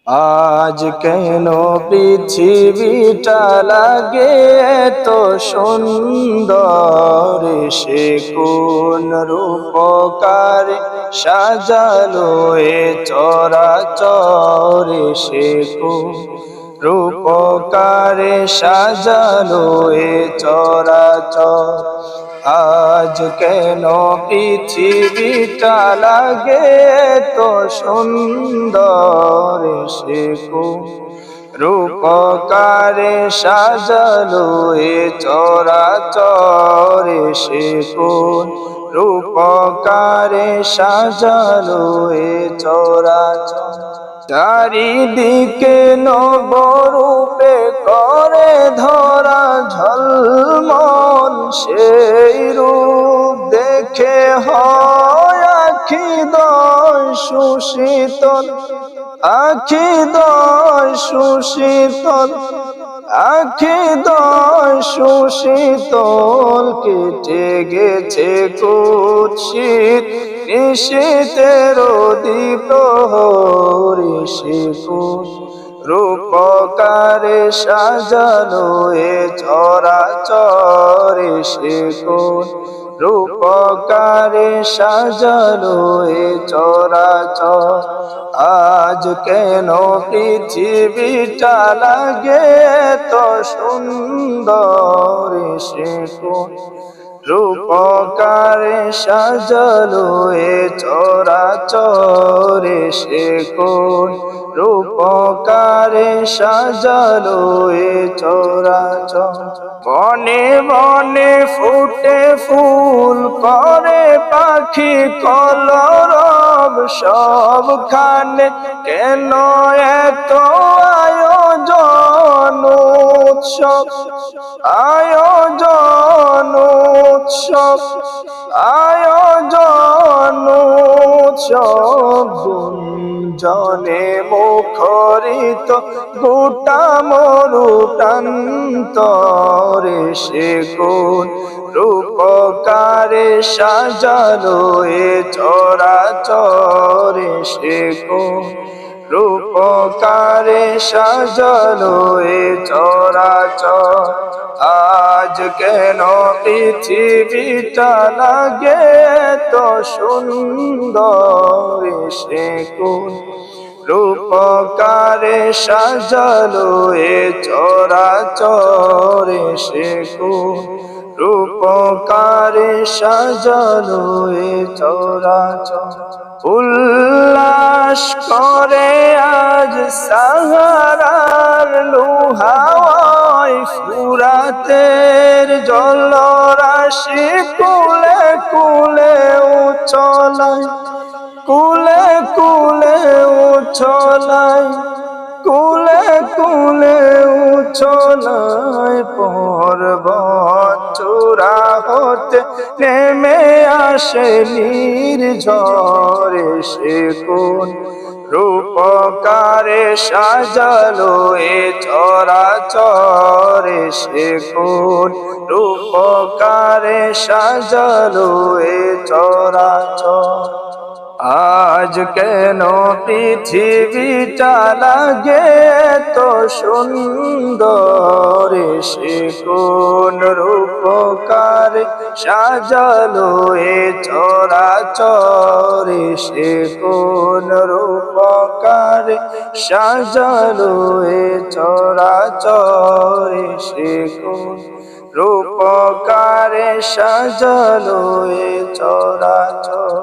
আজ কেন পৃথিবীটা লাগে এত সুন্দর, সে কোন রূপকারে সাজালো এ চরাচর, সে কোন রূপকারে সাজালো এ চরাচর। আজ কেন পৃথিবীটা লাগে তো সুন্দর, সে কোন রূপকারে সাজালো এ চরাচর, সে কোন রূপকারে সাজালো এ চরাচর। চারিদিকে নবরূপে করে ধরা ঝলমল, সেই রূপ দেখে হয় আখি দয় সুশীতল, আখি দয় সুশীতল, আখি দয় সুশীতল। কেটে গেছে কুৎসিত নিশীথের দ্বিপ্রহরে, সে কোন রূপকারে সাজালো এ চরাচরে, সে কোন রূপকারে সাজালো এ চরাচর। আজ কেন পৃথিবীটা লাগে তো সুন্দর, সে কোন রূপকারে সাজালো এ চরাচর, সে কোন রূপকারে সাজালো এ চরাচর। বনে বনে ফুটে ফুল করে পাখি কলরব, সবখানে কেন এত আয়োজন উৎসব, আয়োজন উৎসব, আয়োজন উৎসব। গুঞ্জনে মুখরিত গোটা মরু প্রান্তরে, সে কোন রূপকারে সাজালো এ চরাচরে, সে কোন রূপকারে সাজালো এ চরাচর। আজ কেন পৃথিবীটা লাগে তো সুন্দর, সে কোন রূপকারে সাজালো এ চরাচর, সে কোন রূপকারে সাজালো এ চরাচর। উল্লাস করে আজ সাহারার লোহাওয়ায়, ফুরাতের জলরাশি কুলে কুলে উছলায়, কুলে কুলে উছলায়, কুলে কুলে উছলায়। পর্বত চূড়া হতে নেমে আসে নির্ঝরে, সে কোন রূপকারে সাজালো এ চরাচরে, সে কোন রূপকারে সাজালো এ চরাচর। আজ কেন পৃথিবীটা লাগে তো সুন্দর, সে কোন রূপকারে সাজালো এ চরাচর, সে কোন রূপকারে সাজালো এ চরাচর, সে কোন রূপকারে সাজালো এ চরাচর।